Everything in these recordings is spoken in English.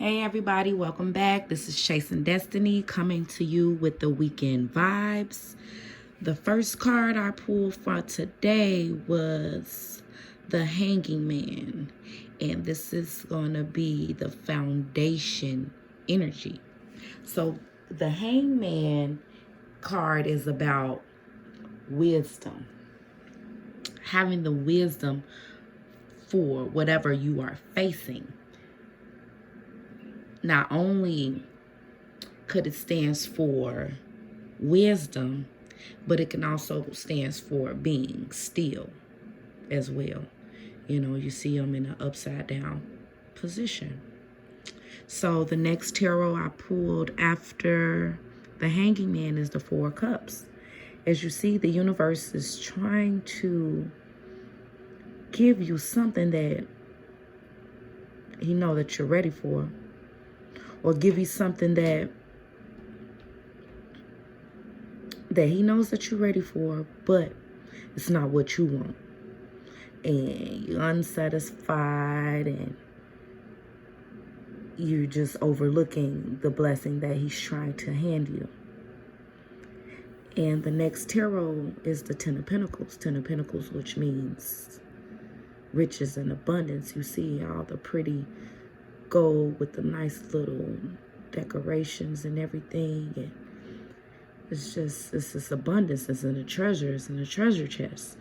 Hey everybody, welcome back. This is Chasing Destiny coming to you with the weekend vibes. The first card I pulled for today was the Hanging Man, and this is going to be the foundation energy. So the Hangman card is about wisdom, having the wisdom for whatever you are facing. Not only could it stands for wisdom, but it can also stands for being still as well. You know, you see them in an upside down position. So the next tarot I pulled after the Hanging Man is the Four of Cups. As you see, the universe is trying to give you something that he know that you're ready for, or give you something that he knows that you're ready for, but it's not what you want. And you're unsatisfied and you're just overlooking the blessing that he's trying to hand you. And the next tarot is the Ten of Pentacles. Ten of Pentacles, which means riches and abundance. You see all the pretty gold with the nice little decorations and everything. And it's this abundance. It's in the treasure. It's in the treasure chest.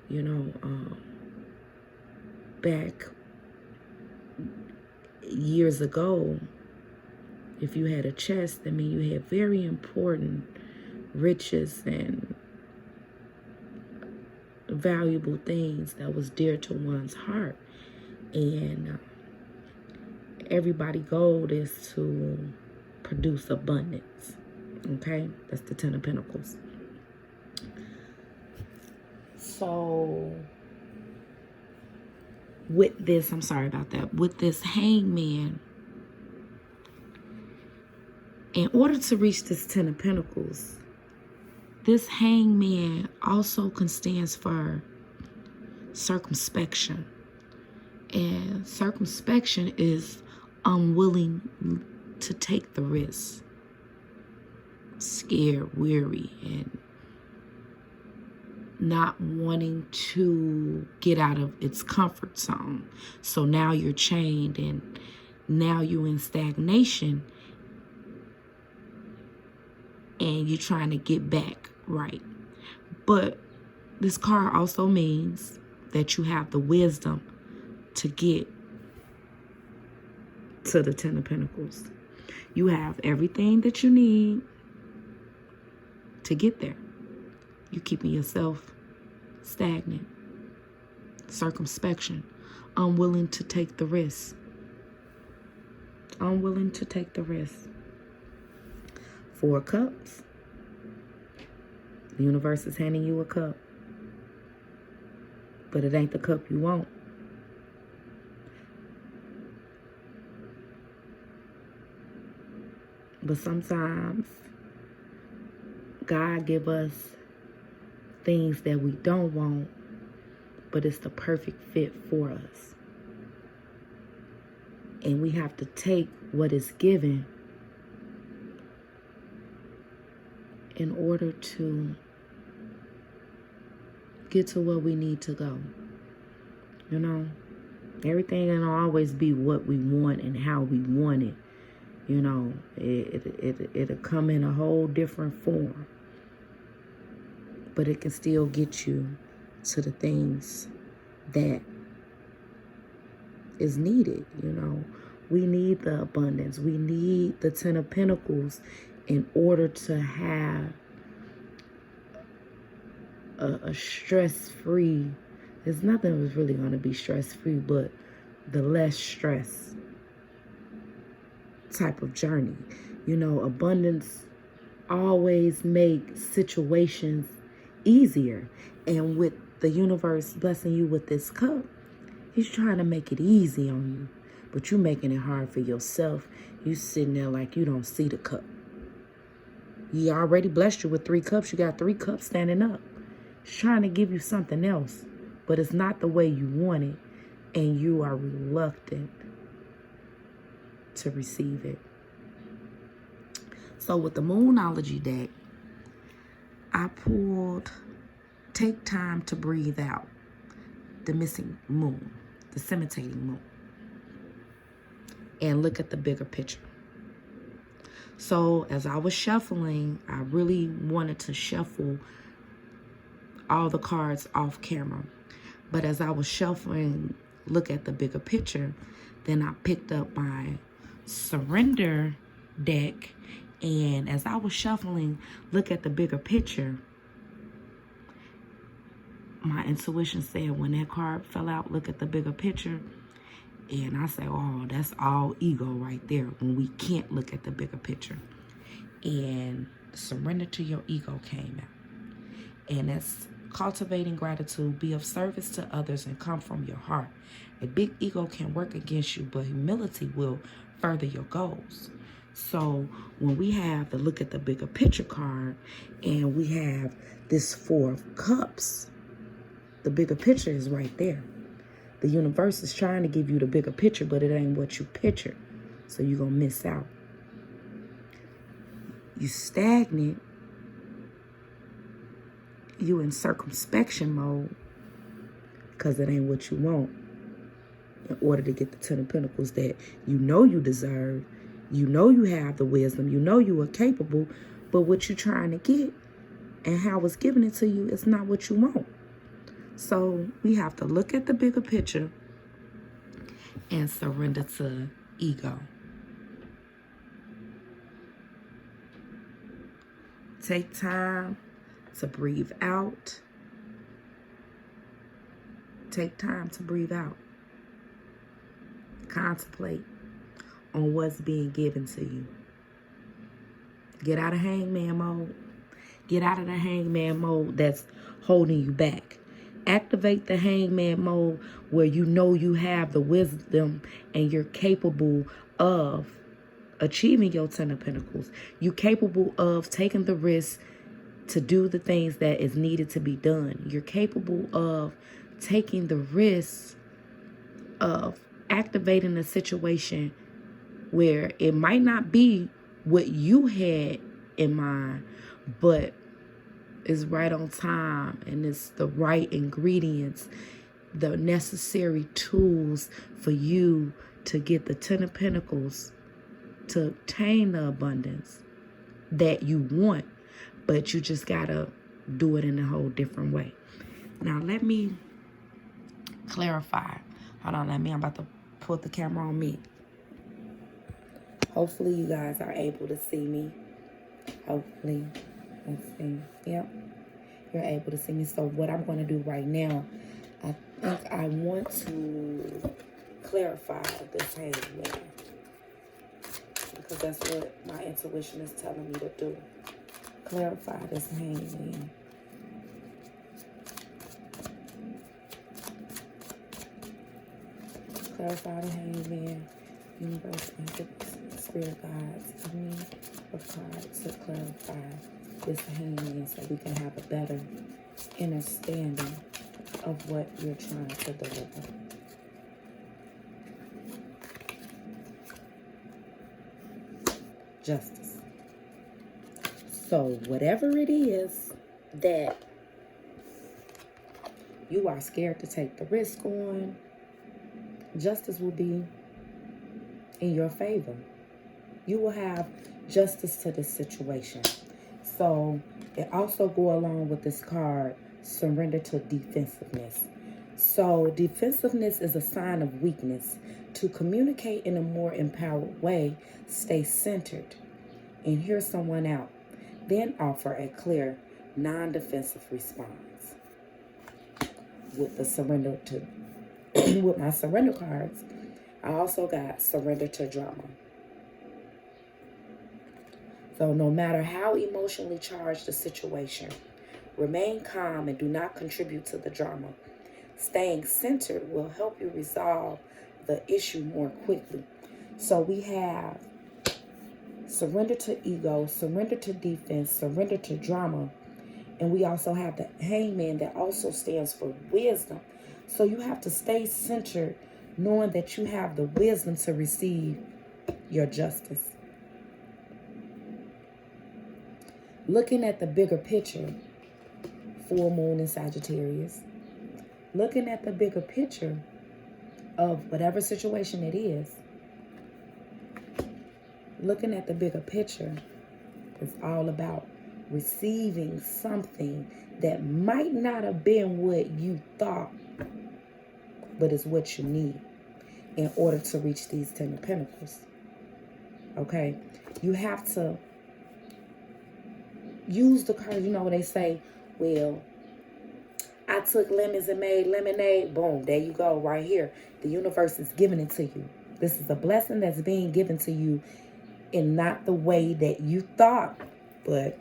You know, back years ago, if you had a chest, that means you had very important riches and valuable things that was dear to one's heart. And everybody's goal is to produce abundance. Okay, that's the Ten of Pentacles. So with this, I'm sorry about that, with this Hangman, in order to reach this Ten of Pentacles, this Hangman also can stand for circumspection. And circumspection is unwilling to take the risk, scared, weary, and not wanting to get out of its comfort zone. So now you're chained and now you're in stagnation and you're trying to get back right. But this card also means that you have the wisdom to get to the Ten of Pentacles. You have everything that you need to get there. You're keeping yourself stagnant, circumspection, unwilling to take the risk. Unwilling to take the risk. Four of Cups. The universe is handing you a cup, but it ain't the cup you want. But sometimes God give us things that we don't want, but it's the perfect fit for us. And we have to take what is given in order to get to where we need to go. You know, everything don't always be what we want and how we want it. You know, it'll come in a whole different form. But it can still get you to the things that is needed. You know, we need the abundance. We need the Ten of Pentacles in order to have a stress-free. There's nothing that's really going to be stress-free, but the less stress type of journey. You know, abundance always makes situations easier. And with the universe blessing you with this cup, he's trying to make it easy on you. But you're making it hard for yourself. You sitting there like you don't see the cup. He already blessed you with 3 cups. You got 3 cups standing up. He's trying to give you something else, but it's not the way you want it. And you are reluctant to receive it. So with the Moonology deck, I pulled Take Time to Breathe Out, the missing moon, the scintillate moon, and look at the bigger picture. So as I was shuffling, I really wanted to shuffle all the cards off camera. But as I was shuffling, look at the bigger picture, then I picked up my Surrender deck. And as I was shuffling, look at the bigger picture, my intuition said when that card fell out, look at the bigger picture. And I say, oh, that's all ego right there when we can't look at the bigger picture. And surrender to your ego came out. And that's cultivating gratitude, be of service to others, and come from your heart. A big ego can work against you, but humility will further your goals. So when we have the look at the bigger picture card and we have this Four of Cups, the bigger picture is right there. The universe is trying to give you the bigger picture, but it ain't what you picture. So you're going to miss out. You stagnant. You in circumspection mode because it ain't what you want. In order to get the Ten of Pentacles that you know you deserve, you know you have the wisdom, you know you are capable, but what you're trying to get and how it's giving it to you is not what you want. So we have to look at the bigger picture and surrender to ego. Take time to breathe out. Take time to breathe out. Contemplate on what's being given to you. Get out of hangman mode. Get out of the hangman mode that's holding you back. Activate the hangman mode where you know you have the wisdom and you're capable of achieving your Ten of Pentacles. You're capable of taking the risk to do the things that is needed to be done. You're capable of taking the risk of activating a situation where it might not be what you had in mind, but it's right on time and it's the right ingredients, the necessary tools for you to get the Ten of Pentacles, to obtain the abundance that you want, but you just gotta do it in a whole different way. Now let me clarify. Hold on, I'm about to put the camera on me. Hopefully you guys are able to see me. Hopefully. Let's see. Yep. You're able to see me. So what I'm going to do right now, I think I want to clarify this hangman. Because that's what my intuition is telling me to do. Clarify this hangman. Clarify the hangman. Universe and spirit guides, give me a card to clarify this hangman so we can have a better understanding of what you're trying to deliver. Justice. So whatever it is that you are scared to take the risk on, justice will be in your favor. You will have justice to this situation. So it also go along with this card, surrender to defensiveness. So defensiveness is a sign of weakness. To communicate in a more empowered way, stay centered and hear someone out. Then offer a clear, non-defensive response. With the surrender to, with my surrender cards, I also got surrender to drama. So no matter how emotionally charged the situation, remain calm and do not contribute to the drama. Staying centered will help you resolve the issue more quickly. So we have surrender to ego, surrender to defense, surrender to drama. And we also have the hangman that also stands for wisdom. So you have to stay centered, knowing that you have the wisdom to receive your justice. Looking at the bigger picture, full moon in Sagittarius, looking at the bigger picture of whatever situation it is, looking at the bigger picture is all about receiving something that might not have been what you thought, but is what you need in order to reach these 10 of Pentacles. Okay? You have to use the card. You know what they say, well, I took lemons and made lemonade. Boom, there you go, right here. The universe is giving it to you. This is a blessing that's being given to you in not the way that you thought, but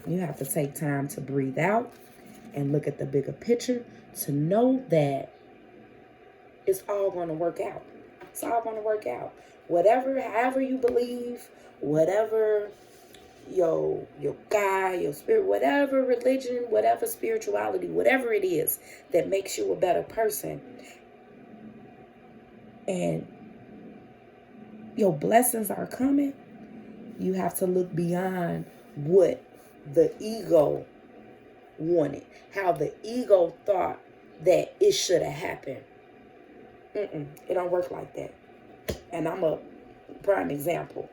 you have to take time to breathe out and look at the bigger picture to know that it's all going to work out. It's all going to work out. Whatever, however you believe, whatever your God, your spirit, whatever religion, whatever spirituality, whatever it is that makes you a better person, and your blessings are coming, you have to look beyond what the ego wanted, how the ego thought that it should have happened. It don't work like that. And I'm a prime example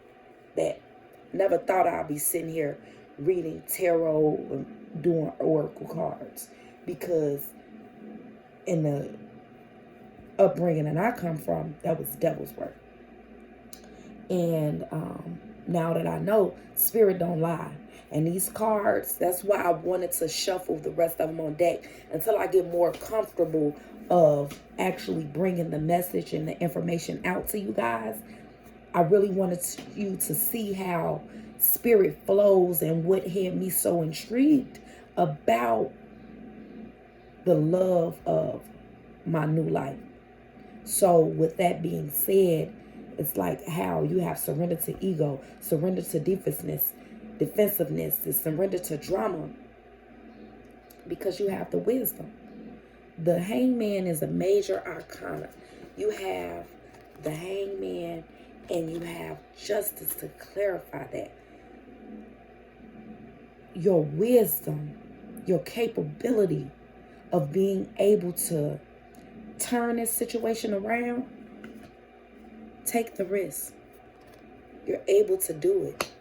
that never thought I'd be sitting here reading tarot and doing oracle cards, because in the upbringing that I come from, that was devil's work. And now that I know, spirit don't lie. And these cards, that's why I wanted to shuffle the rest of them on deck until I get more comfortable of actually bringing the message and the information out to you guys. I really wanted you to see how spirit flows and what had me so intrigued about the love of my new life. So with that being said, it's like how you have surrender to ego, surrender to defensiveness, and surrender to drama, because you have the wisdom. The Hangman is a major arcana. You have the Hangman and you have justice to clarify that. Your wisdom, your capability of being able to turn this situation around, take the risk. You're able to do it.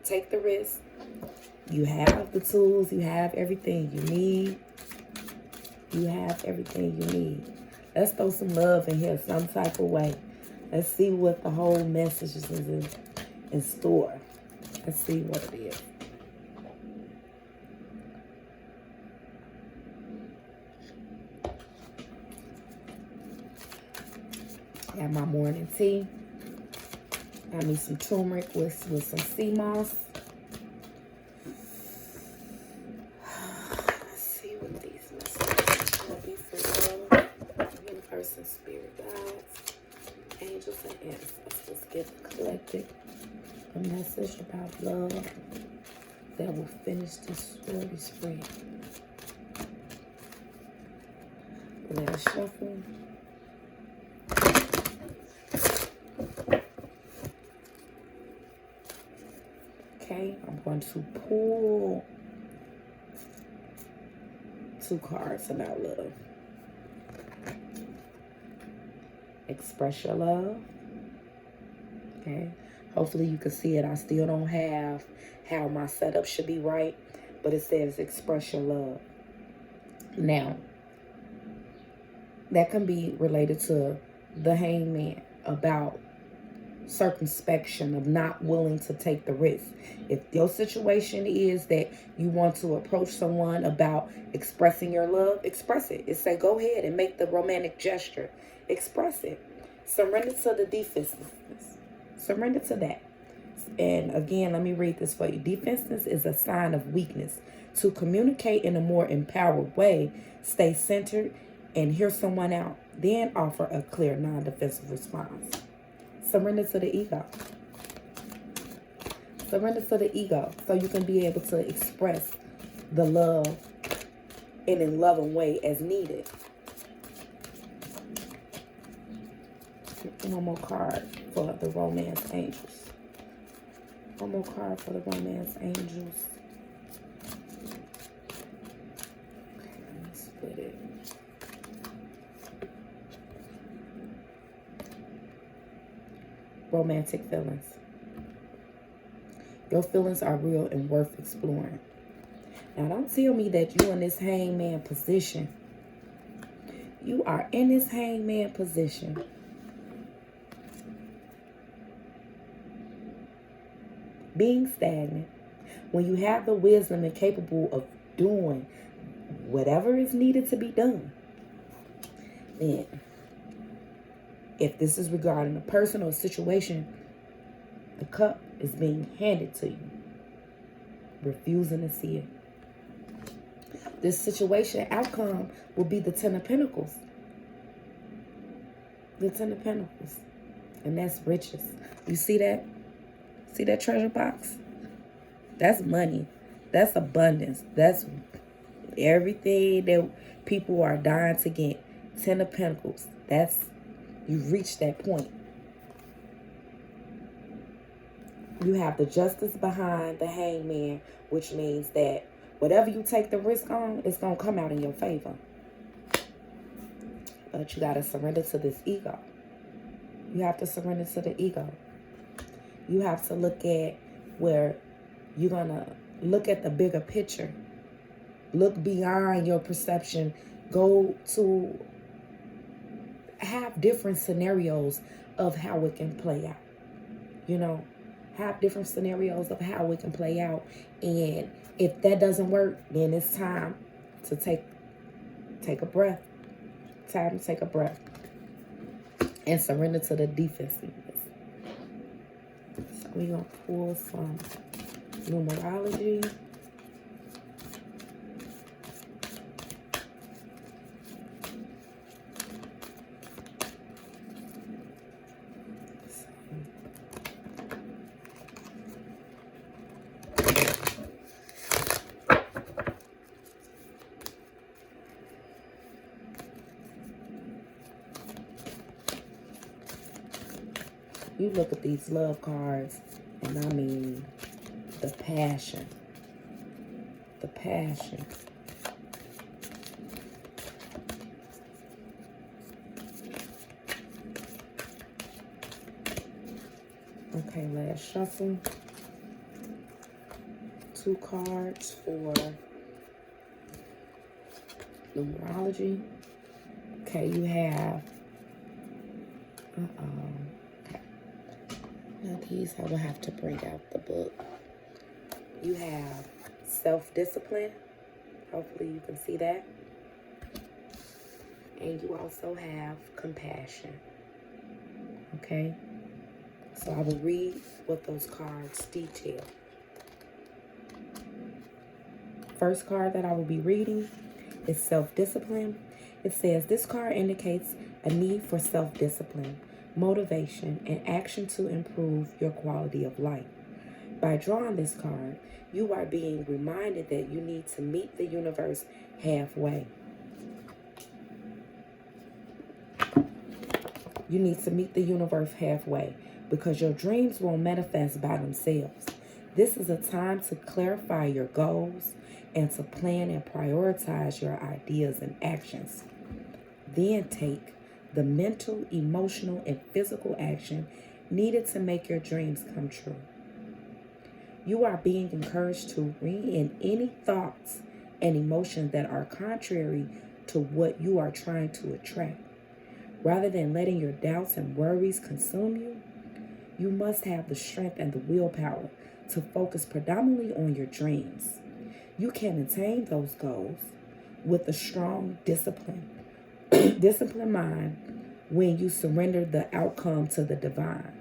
Take the risk. You have the tools. You have everything you need. You have everything you need. Let's throw some love in here some type of way. Let's see what the whole message is in store. Let's see what it is. Got my morning tea. Got me some turmeric with some sea moss. Let's see what these messages will be for you. Universe and spirit guides, angels and ancestors. Get the collective a message about love that will finish this story spread. Let us shuffle. Okay, I'm going to pull 2 cards about love. Express your love. Okay, hopefully you can see it. I still don't have how my setup should be right, but it says express your love. Now, that can be related to the Hangman, about circumspection, of not willing to take the risk. If your situation is that you want to approach someone about expressing your love, express it. It say go ahead and make the romantic gesture. Express it. Surrender to the defensiveness. Surrender to that. And again, let me read this for you. Defensiveness is a sign of weakness. To communicate in a more empowered way, stay centered and hear someone out. Then offer a clear, non-defensive response. Surrender to the ego. Surrender to the ego so you can be able to express the love in a loving way as needed. One more card for the romance angels. One more card for the romance angels. Okay, let me split it. Romantic feelings. Your feelings are real and worth exploring. Now, don't tell me that you're in this hangman position. You are in this hangman position. Being stagnant. When you have the wisdom and capable of doing whatever is needed to be done. Then, if this is regarding a person or situation, the cup is being handed to you. Refusing to see it. This situation outcome will be the Ten of Pentacles. The Ten of Pentacles. And that's riches. You see that? See that treasure box? That's money. That's abundance. That's everything that people are dying to get. Ten of Pentacles. That's, you've reached that point. You have the justice behind the hangman, which means that whatever you take the risk on, it's going to come out in your favor. But you got to surrender to this ego. You have to surrender to the ego. You have to look at where you're going to look at the bigger picture. Look beyond your perception. Go to have different scenarios of how it can play out. You know, have different scenarios of how it can play out. And if that doesn't work, then it's time to take a breath. Time to take a breath. And surrender to the defensiveness. So we're going to pull some numerology. You look at these love cards, and I mean the passion. The passion. Okay, last shuffle. 2 cards for numerology. Okay, you have... Okay. Now these, I will have to bring out the book. You have self-discipline. Hopefully you can see that. And you also have compassion. Okay? So I will read what those cards detail. First card that I will be reading is self-discipline. It says, this card indicates a need for self-discipline, motivation, and action to improve your quality of life. By drawing this card, you are being reminded that you need to meet the universe halfway. You need to meet the universe halfway because your dreams won't manifest by themselves. This is a time to clarify your goals and to plan and prioritize your ideas and actions. Then take the mental, emotional, and physical action needed to make your dreams come true. You are being encouraged to rein in any thoughts and emotions that are contrary to what you are trying to attract. Rather than letting your doubts and worries consume you, you must have the strength and the willpower to focus predominantly on your dreams. You can attain those goals with a strong disciplined mind when you surrender the outcome to the divine.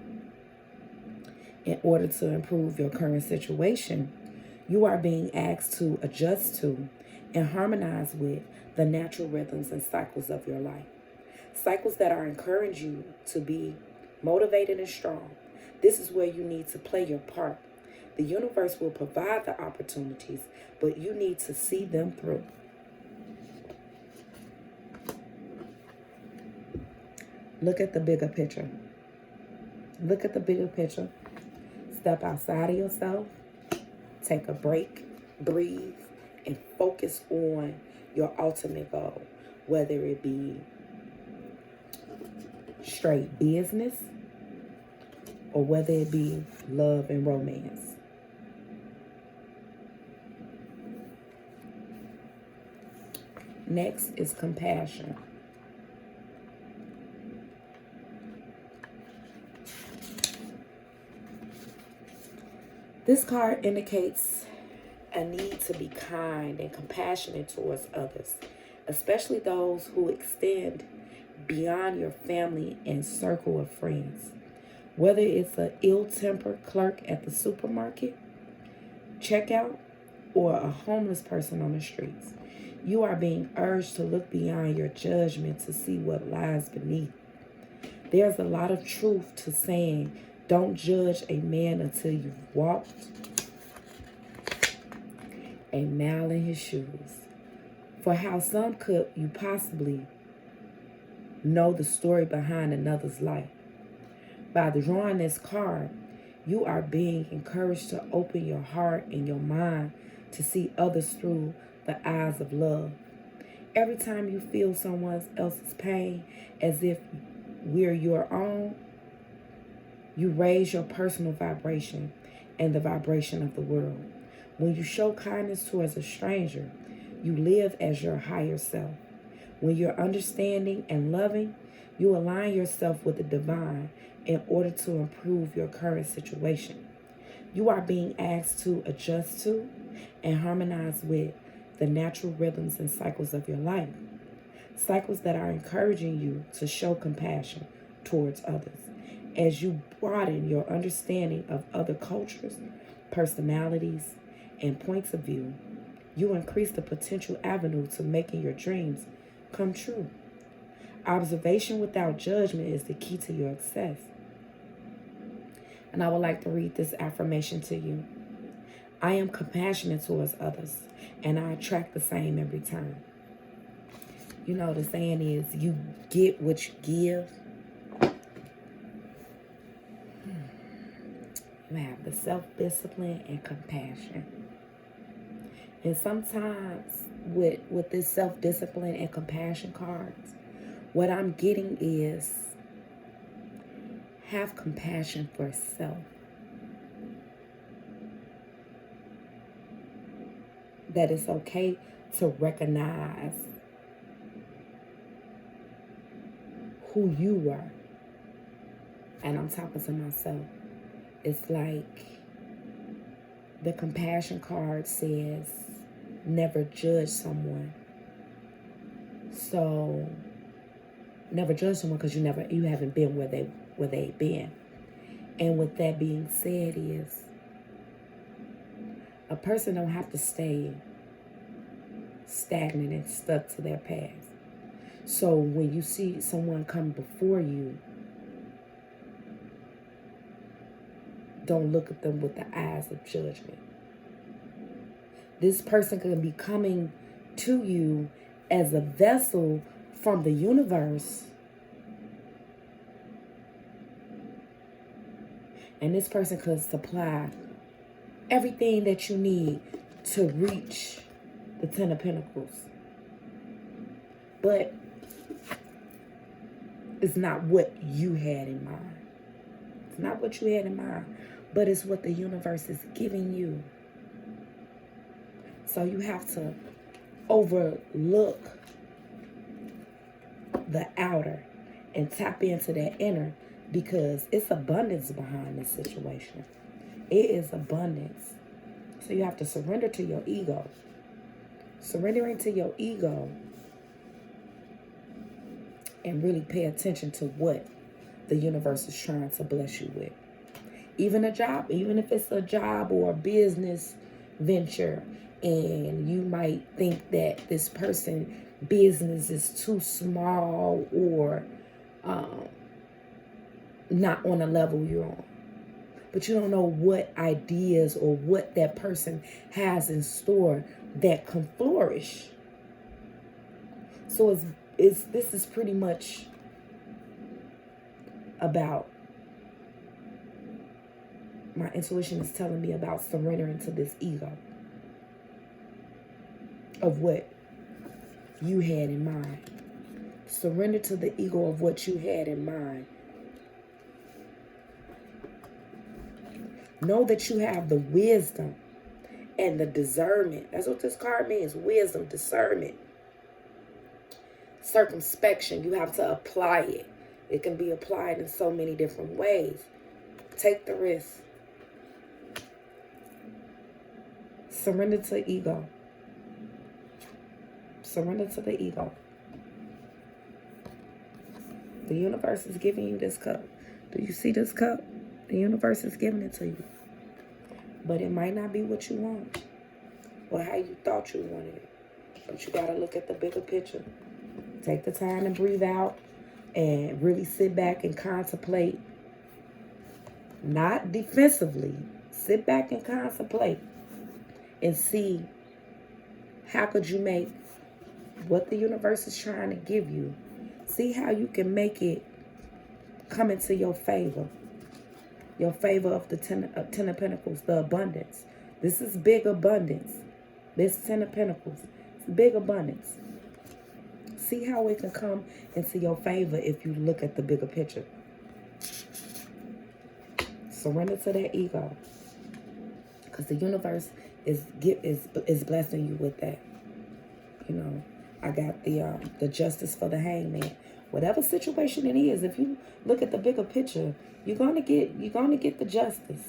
In order to improve your current situation, you are being asked to adjust to and harmonize with the natural rhythms and cycles of your life. Cycles that are encouraging you to be motivated and strong. This is where you need to play your part. The universe will provide the opportunities, but you need to see them through. Look at the bigger picture. Look at the bigger picture. Step outside of yourself. Take a break. Breathe. And focus on your ultimate goal. Whether it be straight business or whether it be love and romance. Next is compassion. This card indicates a need to be kind and compassionate towards others, especially those who extend beyond your family and circle of friends. Whether it's an ill-tempered clerk at the supermarket, checkout, or a homeless person on the streets, you are being urged to look beyond your judgment to see what lies beneath. There's a lot of truth to saying, don't judge a man until you've walked a mile in his shoes. For how some could you possibly know the story behind another's life? By drawing this card, you are being encouraged to open your heart and your mind to see others through the eyes of love. Every time you feel someone else's pain as if we're your own, you raise your personal vibration and the vibration of the world. When you show kindness towards a stranger, you live as your higher self. When you're understanding and loving, you align yourself with the divine in order to improve your current situation. You are being asked to adjust to and harmonize with the natural rhythms and cycles of your life. Cycles that are encouraging you to show compassion towards others. As you broaden your understanding of other cultures, personalities, and points of view, you increase the potential avenue to making your dreams come true. Observation without judgment is the key to your success. And I would like to read this affirmation to you. I am compassionate towards others, and I attract the same in return. You know, the saying is, you get what you give. You have the self-discipline and compassion. And sometimes with this self-discipline and compassion cards, what I'm getting is have compassion for self. That it's okay to recognize who you are. And I'm talking to myself. It's like the compassion card says, never judge someone. So never judge someone because you haven't been where they've been. And with that being said is, a person don't have to stay stagnant and stuck to their past. So when you see someone come before you, don't look at them with the eyes of judgment. This person could be coming to you as a vessel from the universe. And this person could supply everything that you need to reach the 10 of Pentacles. But it's not what you had in mind. It's not what you had in mind, but it's what the universe is giving you. So you have to overlook the outer and tap into that inner, because it's abundance behind this situation. It is abundance. So you have to surrender to your ego. Surrendering to your ego and really pay attention to what the universe is trying to bless you with. Even a job, even if it's a job or a business venture, and you might think that this person's business is too small or not on the level you're on. But you don't know what ideas or what that person has in store that can flourish. So this is pretty much about, my intuition is telling me about surrendering to this ego of what you had in mind. Surrender to the ego of what you had in mind. Know that you have the wisdom and the discernment. That's what this card means. Wisdom, discernment, circumspection. You have to apply it. It can be applied in so many different ways. Take the risk. Surrender to ego. Surrender to the ego. The universe is giving you this cup. Do you see this cup? The universe is giving it to you. But it might not be what you want or how you thought you wanted it. But you got to look at the bigger picture. Take the time to breathe out and really sit back and contemplate. Not defensively. Sit back and contemplate and see how could you make what the universe is trying to give you. See how you can make it come into your favor. Your favor of the Ten of Pentacles, the abundance. This is big abundance. This Ten of Pentacles, it's big abundance. See how it can come into your favor if you look at the bigger picture. Surrender to that ego, because the universe is blessing you with that. You know, I got the justice for the hangman. Whatever situation it is, if you look at the bigger picture, you're gonna get the justice.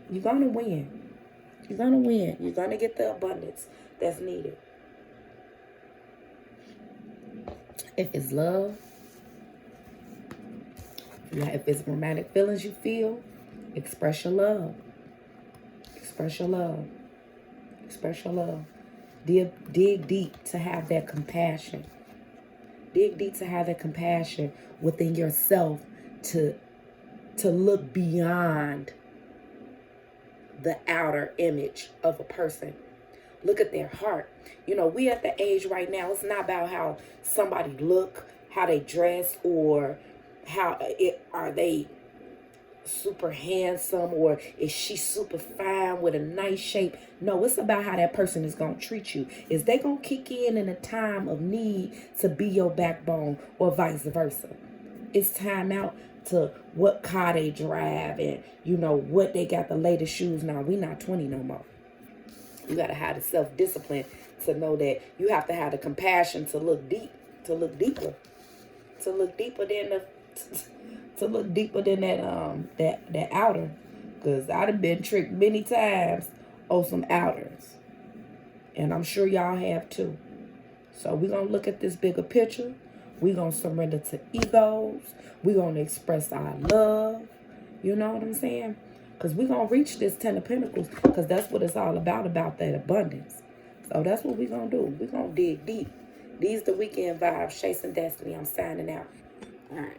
You're gonna win. You're gonna win. You're gonna get the abundance that's needed. If it's love, yeah, if it's romantic feelings you feel, express your love. Express your love. Express your love. Dig deep to have that compassion. Dig deep to have that compassion within yourself to look beyond the outer image of a person. Look at their heart. You know, we at the age right now, it's not about how somebody look, how they dress, or are they super handsome, or is she super fine with a nice shape. No, it's about how that person is going to treat you. Is they going to kick in a time of need to be your backbone, or vice versa? It's time out to what car they drive and, you know, what they got the latest shoes. Now, we not 20 no more. You got to have the self-discipline to know that you have to have the compassion to look deep, to look deeper than that outer. Because I'd have been tricked many times on some outers. And I'm sure y'all have too. So we're going to look at this bigger picture. We're going to surrender to egos. We're going to express our love. You know what I'm saying? Because we're going to reach this Ten of Pentacles. Because that's what it's all about that abundance. So that's what we're going to do. We're going to dig deep. These the weekend vibes. Chasing Destiny. I'm signing out. All right.